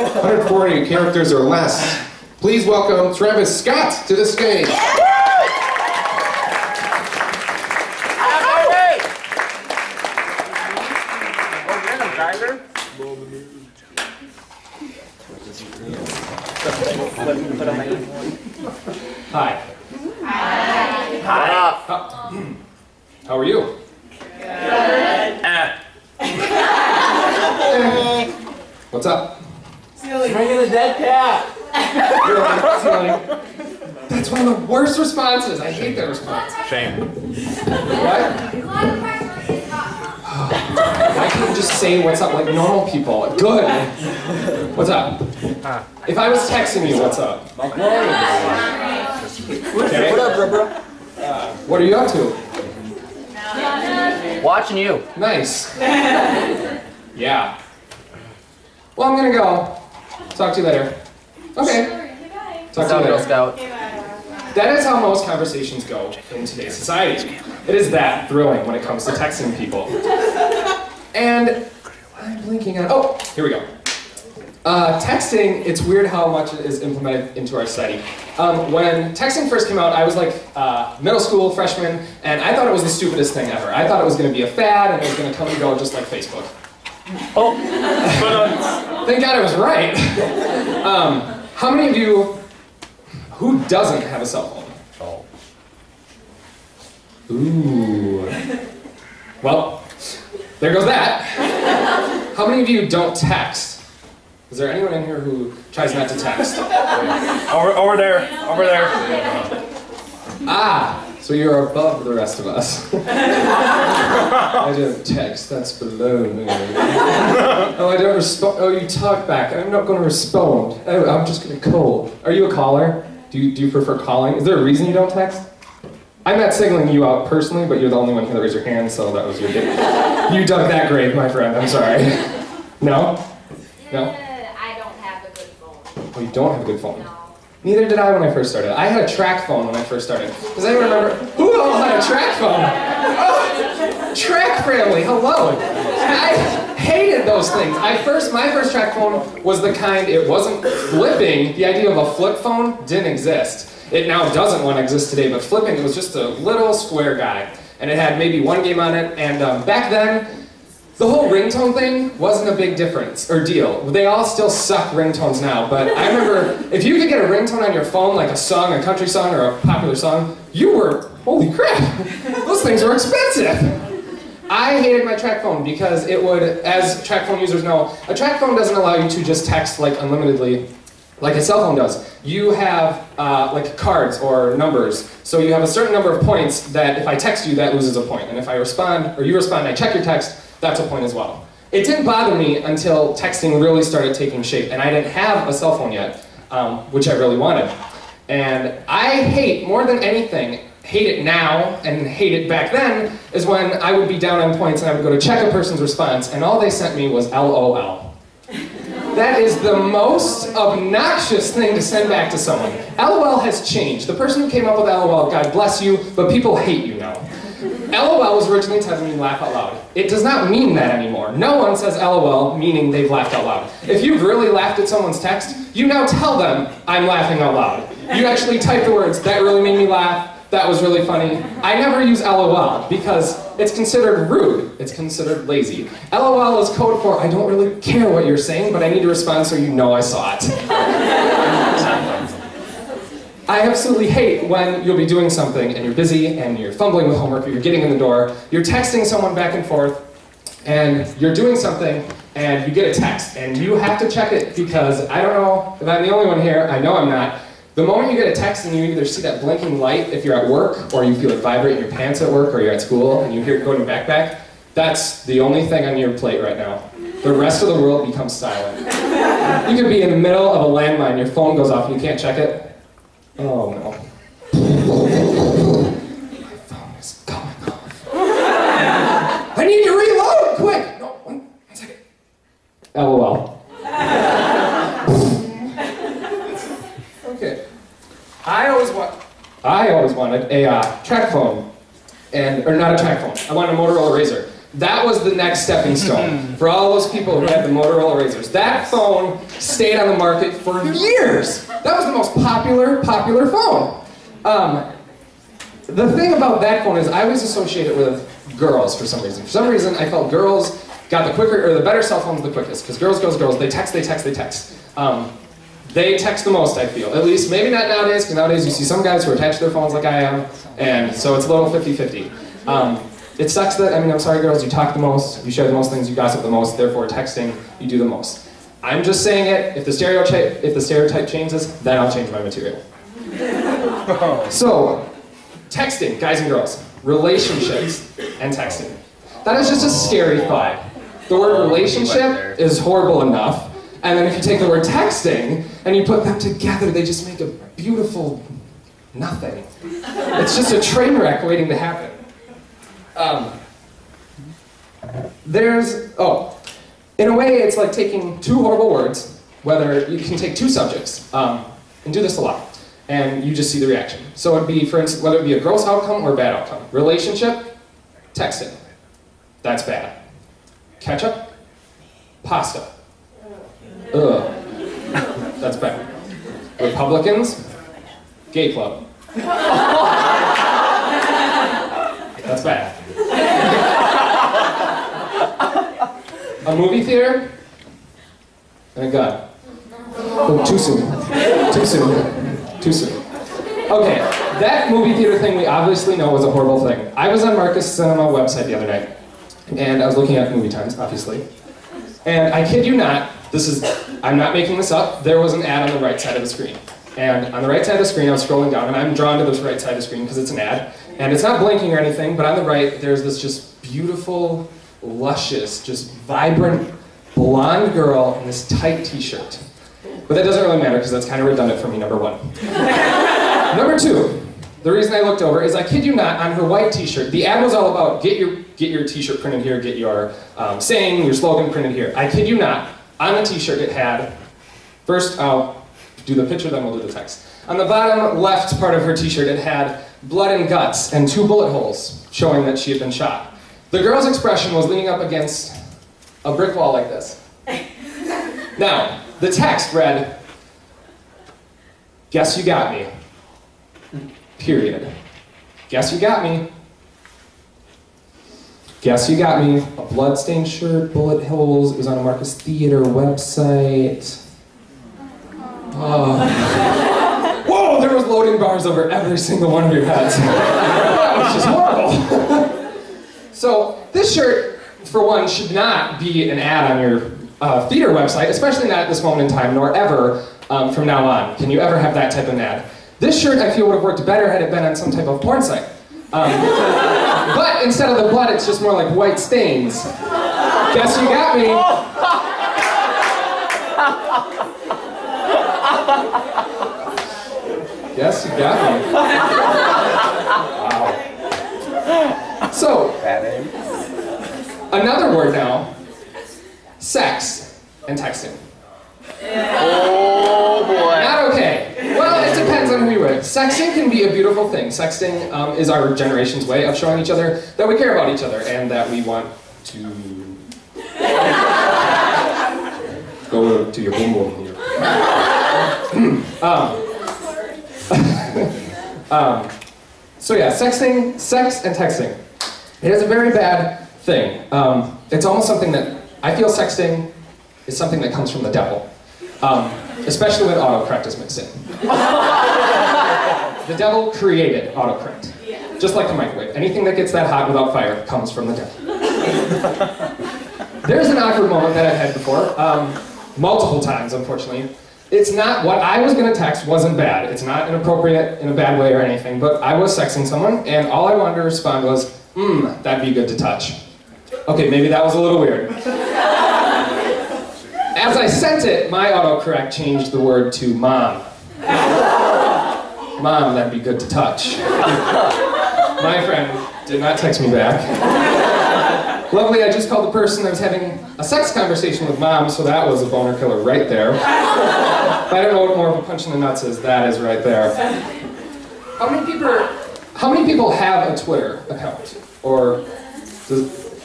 140 characters or less. Please welcome Travis Scott to the stage. Hi. Hi. How are you? What's up? Bringing a dead cat. That's one of the worst responses. I hate that response. Shame. What? Why can't you just say what's up like normal people? Good. What's up? If I was texting you, what's up? Okay. What up, bro? What are you up to? Watching you. Nice. Yeah. Well, I'm gonna go. Talk to you later. Okay. Talk to you Girl later. Scout. That is how most conversations go in today's society. It is that thrilling when it comes to texting people. And I'm blinking on, oh, here we go. Texting, it's weird how much it is implemented into our society. When texting first came out, I was like middle school, freshman, and I thought it was the stupidest thing ever. I thought it was going to be a fad, and it was going to come and go just like Facebook. Oh. Thank God I was right. How many of you, who doesn't have a cell phone? Ooh. Well, there goes that. How many of you don't text? Is there anyone in here who tries not to text? Over there. Ah, so you're above the rest of us. I don't text, that's below me. Oh, I don't respond. Oh, you talk back. I'm not going to respond. Oh, I'm just going to call. Are you a caller? Do you prefer calling? Is there a reason you don't text? I'm not signaling you out personally, but you're the only one here that raised your hand, so that was your gift. You dug that grave, my friend. I'm sorry. No? No? I don't have a good phone. Oh, you don't have a good phone? No. Neither did I when I first started. I had a track phone when I first started. Does anyone remember? Who all had a track phone? Oh, track family, hello. I hated those things. My first track phone was the kind, it wasn't flipping. The idea of a flip phone didn't exist. It now doesn't want to exist today, but flipping, it was just a little square guy. And it had maybe one game on it, and back then, the whole ringtone thing wasn't a big difference, or deal. They all still suck ringtones now, but I remember, if you could get a ringtone on your phone, like a song, a country song, or a popular song, you were, holy crap, those things were expensive. I hated my track phone because it would, as track phone users know, a track phone doesn't allow you to just text like unlimitedly, like a cell phone does. You have like cards or numbers, so you have a certain number of points that if I text you, that loses a point. And if I respond, or you respond, I check your text, that's a point as well. It didn't bother me until texting really started taking shape, and I didn't have a cell phone yet, which I really wanted. And I hate, more than anything, hate it now and hate it back then, is when I would be down on points and I would go to check a person's response, and all they sent me was LOL. That is the most obnoxious thing to send back to someone. LOL has changed. The person who came up with LOL, God bless you, but people hate you now. LOL was originally telling me laugh out loud. It does not mean that anymore. No one says LOL meaning they've laughed out loud. If you've really laughed at someone's text, you now tell them, I'm laughing out loud. You actually type the words, that really made me laugh, that was really funny. I never use LOL because it's considered rude. It's considered lazy. LOL is code for, I don't really care what you're saying, but I need to respond so you know I saw it. I absolutely hate when you'll be doing something and you're busy and you're fumbling with homework or you're getting in the door, you're texting someone back and forth, and you're doing something and you get a text and you have to check it because I don't know if I'm the only one here, I know I'm not. The moment you get a text and you either see that blinking light if you're at work, or you feel it vibrate in your pants at work, or you're at school and you hear it go in your backpack, that's the only thing on your plate right now. The rest of the world becomes silent. You could be in the middle of a landmine, your phone goes off and you can't check it. Oh no. My phone is going off. I need to reload! Quick! No, one second. LOL. Okay. I always wanted a track phone. Or not a track phone. I wanted a Motorola Razr. That was the next stepping stone for all those people who had the Motorola Razors. That phone stayed on the market for years. That was the most popular phone. The thing about that phone is I always associate it with girls for some reason. For some reason, I felt girls got the quicker, or the better cell phones the quickest. Because girls, they text. They text the most, I feel. At least, maybe not nowadays, because nowadays you see some guys who are attached to their phones like I am, and so it's a little 50-50. It sucks that, I'm sorry girls, you talk the most, you share the most things, you gossip the most, therefore texting, you do the most. I'm just saying it, if the stereotype changes, then I'll change my material. So, texting, guys and girls, relationships and texting. That is just a scary thought. The word relationship is horrible enough, and then if you take the word texting and you put them together, they just make a beautiful nothing. It's just a train wreck waiting to happen. In a way, it's like taking two horrible words, whether you can take two subjects, and do this a lot, and you just see the reaction. So it'd be, for instance, whether it be a gross outcome or a bad outcome. Relationship, texting. That's bad. Ketchup, pasta. Ugh. That's bad. Republicans, gay club. That's bad. A movie theater and a gun. Oh, too soon. Too soon. Too soon. Okay, that movie theater thing we obviously know was a horrible thing. I was on Marcus Cinema website the other night, and I was looking at movie times, obviously. And I kid you not, I'm not making this up, there was an ad on the right side of the screen. And on the right side of the screen, I was scrolling down, and I'm drawn to this right side of the screen because it's an ad. And it's not blinking or anything, but on the right, there's this just beautiful, luscious, just vibrant, blonde girl in this tight t-shirt. But that doesn't really matter because that's kind of redundant for me, number one. Number two, the reason I looked over is, I kid you not, on her white t-shirt, the ad was all about get your t-shirt printed here, get your saying, your slogan printed here. I kid you not, on the t-shirt it had, first I'll do the picture, then we'll do the text. On the bottom left part of her t-shirt it had blood and guts and 2 bullet holes showing that she had been shot. The girl's expression was leaning up against a brick wall like this. Now, the text read, "Guess you got me. Period. Guess you got me. Guess you got me." A blood-stained shirt, bullet holes. It was on a Marcus Theater website. Oh. Whoa, there was loading bars over every single one of your heads. That was just horrible. So, this shirt, for one, should not be an ad on your theater website, especially not at this moment in time, nor ever from now on. Can you ever have that type of ad? This shirt, I feel, would have worked better had it been on some type of porn site. But instead of the blood, it's just more like white stains. Guess you got me. Guess you got me. Wow. So, another word now, sex and texting. Oh boy. Not okay. Well, it depends on who you're with. Sexting can be a beautiful thing. Sexting is our generation's way of showing each other that we care about each other and that we want to go to your boom boom here. So yeah, sex and texting. It is a very bad thing. It's almost something that, I feel sexting is something that comes from the devil. Especially when autocorrect is mixed in. The devil created autocorrect. Just like the microwave. Anything that gets that hot without fire comes from the devil. There's an awkward moment that I've had before. Multiple times, unfortunately. It's not, what I was gonna text wasn't bad. It's not inappropriate in a bad way or anything, but I was sexting someone, and all I wanted to respond was, that'd be good to touch. Okay, maybe that was a little weird. As I sent it, my autocorrect changed the word to mom. Mom, that'd be good to touch. My friend did not text me back. Luckily, I just called the person that was having a sex conversation with mom, so that was a boner killer right there. If I don't know what more of a punch in the nuts is, that is right there. How many people have a Twitter account? Or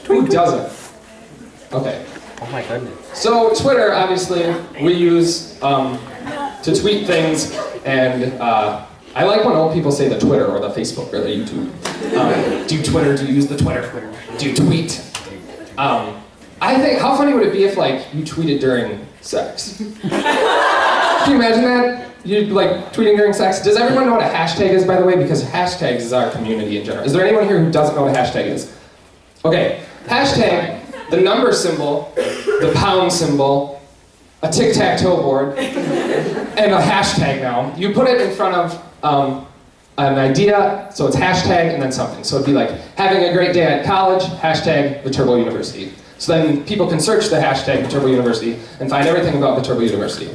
Who doesn't? Okay. Oh my goodness. So Twitter, obviously, we use to tweet things, and I like when old people say the Twitter or the Facebook or the YouTube. Do you Twitter? Do you use the Twitter? Do you tweet? I think, how funny would it be if, like, you tweeted during sex? Can you imagine that? You like tweeting during sex? Does everyone know what a hashtag is, by the way? Because hashtags is our community in general. Is there anyone here who doesn't know what a hashtag is? Okay, hashtag, the number symbol, the pound symbol, a tic-tac-toe board, and a hashtag now. You put it in front of an idea, so it's hashtag and then something. So it'd be like, having a great day at college, hashtag Viterbo University. So then people can search the hashtag Viterbo University and find everything about Viterbo University.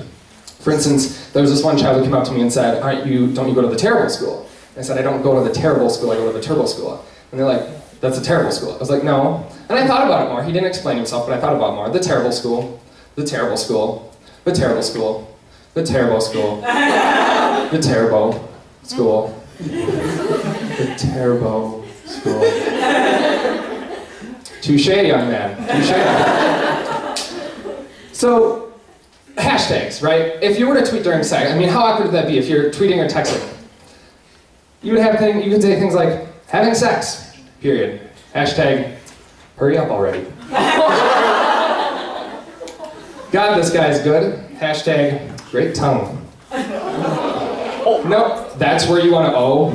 For instance, there was this one child who came up to me and said, don't you go to the terrible school? And I said, I don't go to the terrible school, I go to the turbo school. And they're like, that's a terrible school. I was like, no. And I thought about it more. He didn't explain himself, but I thought about it more. The terrible school, the terrible school, the terrible school, the terrible school, the terrible school, the terrible school. Touche, young man, touche. So, hashtags, right? If you were to tweet during sex, I mean, how awkward would that be if you're tweeting or texting? You could say things like, having sex, period. Hashtag, hurry up already. God, this guy's good. Hashtag, great tongue. Nope, that's where you want to O.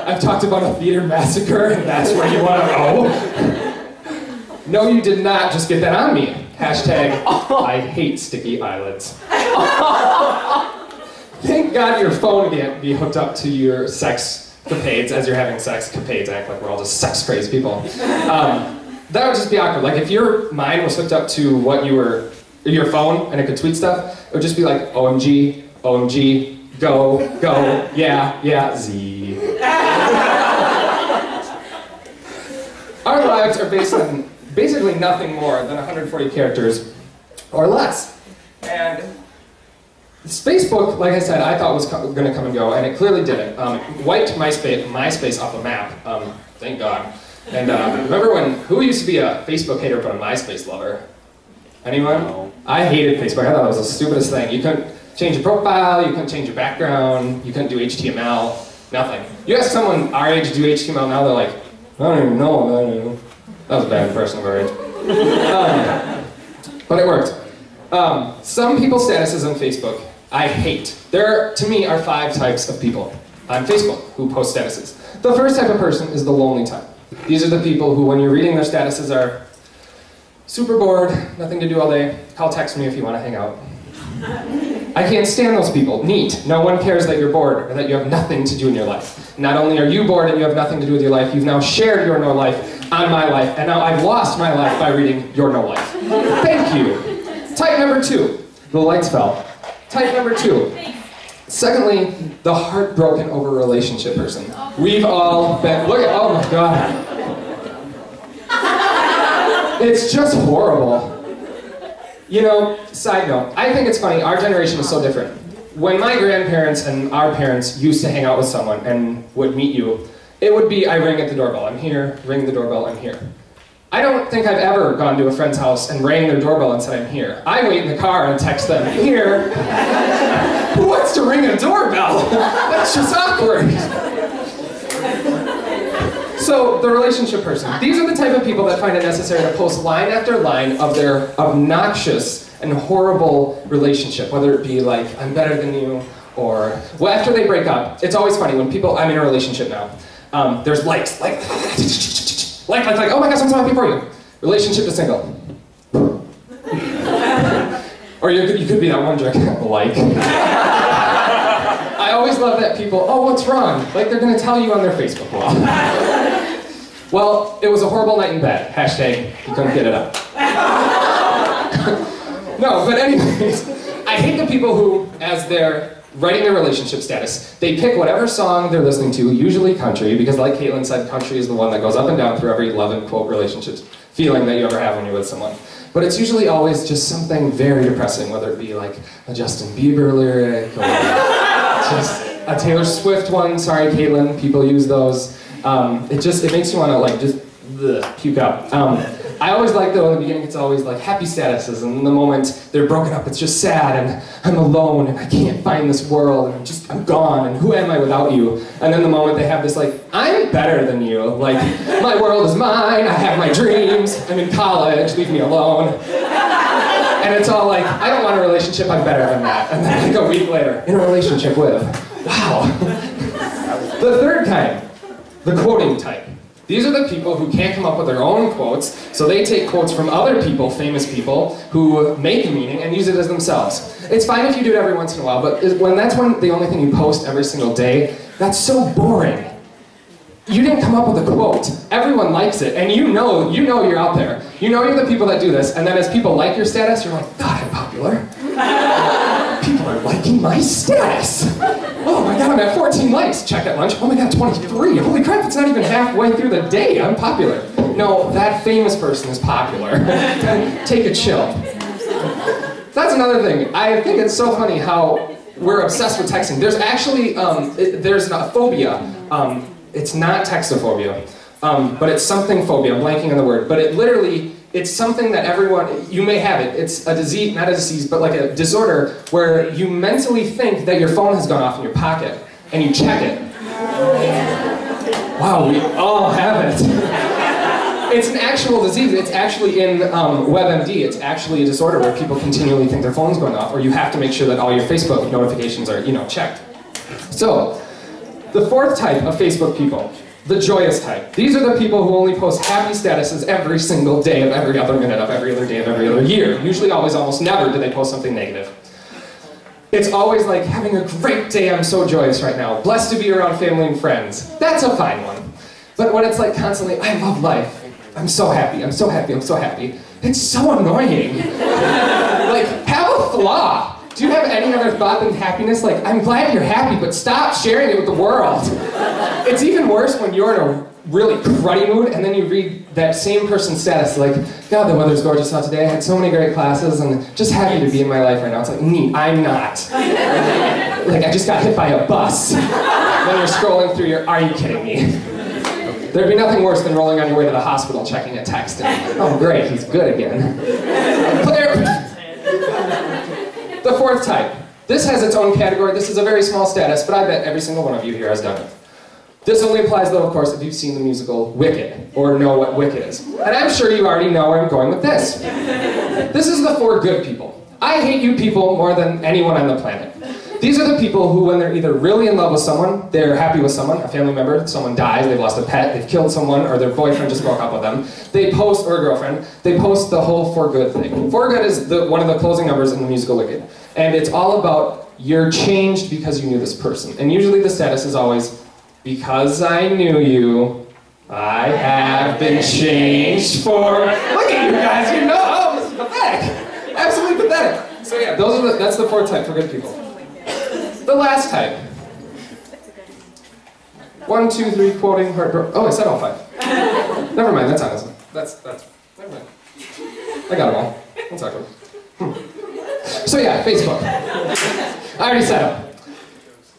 I've talked about a theater massacre, and that's where you want to O. No, you did not just get that on me. Hashtag, I hate sticky eyelids. Thank God your phone can't be hooked up to your sex capades as you're having sex. Capades act like we're all just sex crazed people. That would just be awkward. Like if your mind was hooked up to your phone and it could tweet stuff, it would just be like OMG, OMG, go, yeah, Z. Our lives are based on basically nothing more than 140 characters or less. And Facebook, like I said, I thought was going to come and go, and it clearly didn't. Wiped MySpace off the map, thank God. And remember who used to be a Facebook hater but a MySpace lover? Anyone? No. I hated Facebook. I thought it was the stupidest thing. You couldn't change your profile, you couldn't change your background, you couldn't do HTML, nothing. You ask someone our age to do HTML now, they're like, I don't even know what that is. That was a bad impression of our age. But it worked. Some people's statuses on Facebook I hate. There, to me, are 5 types of people on Facebook who post statuses. The first type of person is the lonely type. These are the people who, when you're reading their statuses, are super bored, nothing to do all day. Call, text me if you want to hang out. I can't stand those people. Neat. No one cares that you're bored or that you have nothing to do in your life. Not only are you bored and you have nothing to do with your life, you've now shared your no life on my life, and now I've lost my life by reading your no life. Thank you. Type number 2. The lights fell. Type number 2. Secondly, the heartbroken over relationship person. We've all been, look at, oh my God. It's just horrible. You know, side note, I think it's funny, our generation is so different. When my grandparents and our parents used to hang out with someone and would meet you, it would be, I ring at the doorbell, I'm here, ring the doorbell, I'm here. I don't think I've ever gone to a friend's house and rang their doorbell and said, I'm here. I wait in the car and text them, here. Who wants to ring a doorbell? That's just awkward. So, the relationship person. These are the type of people that find it necessary to post line after line of their obnoxious and horrible relationship, whether it be like, I'm better than you, or, well, after they break up, it's always funny when people, I'm in a relationship now, there's likes, like, oh my gosh, I'm so happy for you. Relationship to single. Or you could be that one jerk, like. I always love that people, oh, what's wrong? Like they're gonna tell you on their Facebook wall. Well, it was a horrible night in bed. Hashtag, you couldn't get it up. No, but anyways, I hate the people who, as they're writing their relationship status, they pick whatever song they're listening to, usually country, because like Caitlin said, country is the one that goes up and down through every love and quote relationship feeling that you ever have when you're with someone. But it's usually always just something very depressing, whether it be like a Justin Bieber lyric, or just a Taylor Swift one. Sorry, Caitlin, people use those. It makes you want to like just puke up. I always like, though, in the beginning, it's always like happy statuses, and in the moment they're broken up, it's just sad, and I'm alone, and I can't find this world, and I'm gone, and who am I without you? And then the moment they have this, like, I'm better than you, like, my world is mine, I have my dreams, I'm in college, leave me alone. And it's all like, I don't want a relationship, I'm better than that. And then like a week later, in a relationship with, wow. The third kind, the quoting type. These are the people who can't come up with their own quotes, so they take quotes from other people, famous people, who make a meaning and use it as themselves. It's fine if you do it every once in a while, but when that's the only thing you post every single day, that's so boring. You didn't come up with a quote. Everyone likes it, and you know you're out there. You know you're the people that do this, and then as people like your status, you're like, God, I'm popular. People are liking my status. Oh my God, I'm at 14 likes. Check at lunch. Oh my God, 23. Holy crap, it's not even halfway through the day. I'm popular. No, that famous person is popular. Take a chill. That's another thing. I think it's so funny how we're obsessed with texting. There's actually, there's a phobia. It's not textophobia, but it's something phobia. I'm blanking on the word. But it's something that everyone, you may have it. It's a disease, not a disease, but like a disorder where you mentally think that your phone has gone off in your pocket, and you check it. Wow, we all have it. It's an actual disease. It's actually in WebMD. It's actually a disorder where people continually think their phone's going off, or you have to make sure that all your Facebook notifications are, checked. So, the fourth type of Facebook people, the joyous type. These are the people who only post happy statuses every single day of every other minute of every other day of every other year. Usually, always, almost never do they post something negative. It's always like, having a great day, I'm so joyous right now. Blessed to be around family and friends. That's a fine one. But when it's like constantly, I love life. I'm so happy, I'm so happy, I'm so happy. It's so annoying. Like, have a flaw. Do you have any other thought than happiness? Like, I'm glad you're happy, but stop sharing it with the world. It's even worse when you're in a really cruddy mood and then you read that same person's status, like, God, the weather's gorgeous out today, I had so many great classes and just happy to be in my life right now. It's like, neat, I'm not. Like, I just got hit by a bus. Then you're scrolling through are you kidding me? There'd be nothing worse than rolling on your way to the hospital checking a text and, oh great, he's good again. The fourth type. This has its own category. This is a very small status, but I bet every single one of you here has done it. This only applies, though, of course, if you've seen the musical Wicked, or know what Wicked is. And I'm sure you already know where I'm going with this. This is the four good people. I hate you people more than anyone on the planet. These are the people who, when they're either really in love with someone, they're happy with someone, a family member, someone dies, they've lost a pet, they've killed someone, or their boyfriend just broke up with them, they post, or a girlfriend, they post the whole For Good thing. For Good is one of the closing numbers in the musical Wicked. And it's all about, you're changed because you knew this person. And usually the status is always, because I knew you, I have been changed for... Look at you guys, oh, this is pathetic. Absolutely pathetic. So yeah, that's the fourth type for good people. The last type. 1, 2, 3, quoting, heartbroken. Oh, I said all 5. Never mind, that's honest. That's, never mind. I got them all. One second. So yeah, Facebook. I already said them.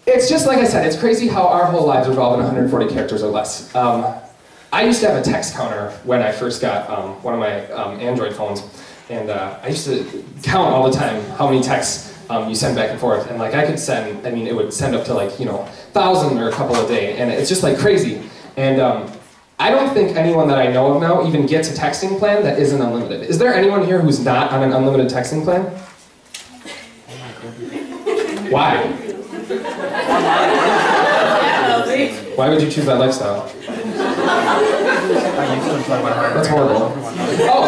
It's just like I said, it's crazy how our whole lives revolve in 140 characters or less. I used to have a text counter when I first got one of my Android phones, and I used to count all the time how many texts you send back and forth, and like I could send, it would send up to like, 1,000 or a couple a day, and it's just like crazy. And I don't think anyone that I know of now even gets a texting plan that isn't unlimited. Is there anyone here who's not on an unlimited texting plan? Why? Why would you choose that lifestyle? That's horrible. Oh,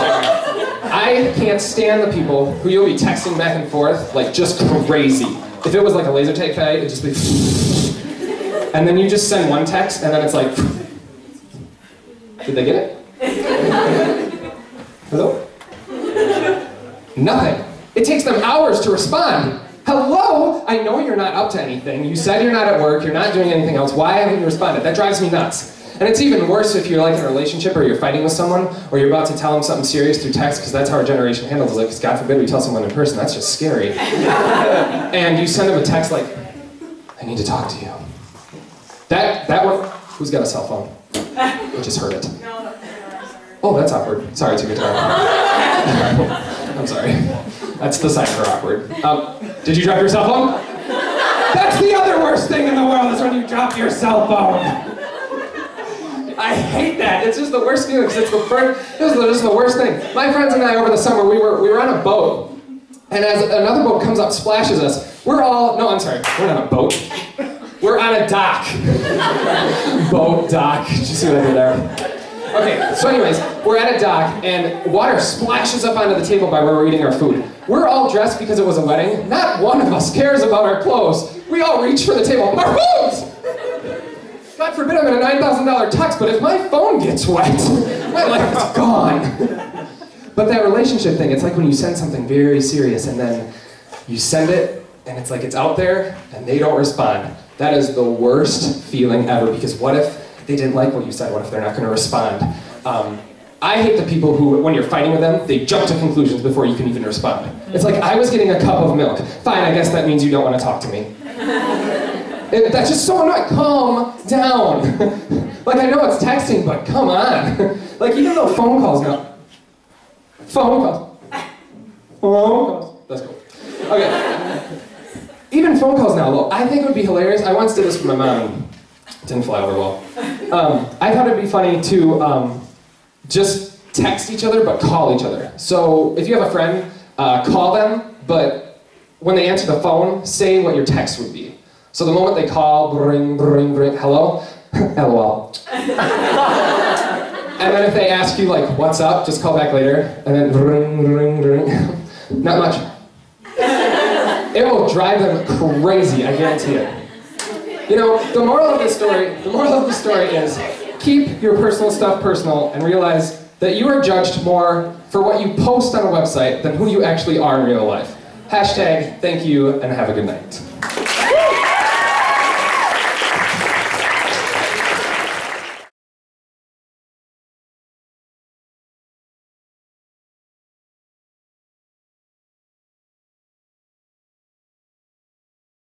I can't stand the people who you'll be texting back and forth like just crazy. If it was like a laser tag fight, it'd just be and then you just send one text and then it's like, did they get it? Hello? Nothing. It takes them hours to respond. Hello? I know you're not up to anything. You said you're not at work, you're not doing anything else. Why haven't you responded? That drives me nuts. And it's even worse if you're like in a relationship or you're fighting with someone or you're about to tell them something serious through text, because that's how our generation handles it, because God forbid we tell someone in person, that's just scary. And you send them a text like, I need to talk to you. That one, who's got a cell phone? I just heard it. Oh, that's awkward. Sorry, to guitar. I'm sorry. That's the sign for awkward. Did you drop your cell phone? That's the other worst thing in the world is when you drop your cell phone. I hate that. It's just the worst feeling. It's just the worst thing. My friends and I over the summer, we were on a boat, and as another boat comes up, splashes us. We're not on a boat. We're on a dock. Boat, dock. Did you see what I did there? Okay, so anyways, we're at a dock, and water splashes up onto the table by where we're eating our food. We're all dressed because it was a wedding. Not one of us cares about our clothes. We all reach for the table. Our phones! God forbid I'm in a $9,000 tux, but if my phone gets wet, my life is gone. But that relationship thing, it's like when you send something very serious, and then you send it, and it's like it's out there, and they don't respond. That is the worst feeling ever, because what if they didn't like what you said? What if they're not going to respond? I hate the people who, when you're fighting with them, they jump to conclusions before you can even respond. It's like, I was getting a cup of milk. Fine, I guess that means you don't want to talk to me. That's just so annoying. Calm down. Like, I know it's texting, but come on. Like, even though phone calls now. Phone calls. Phone calls. That's cool. Okay. Even phone calls now, though, I think it would be hilarious. I once did this for my mom. Didn't fly over well. I thought it'd be funny to just text each other, but call each other. So if you have a friend, call them, but when they answer the phone, say what your text would be. So the moment they call, bring, bring, bring, hello, LOL. And then if they ask you, like, what's up, just call back later, and then ring, ring, ring. Not much. It will drive them crazy, I guarantee it. You know, the moral of the story is keep your personal stuff personal and realize that you are judged more for what you post on a website than who you actually are in real life. # thank you and have a good night.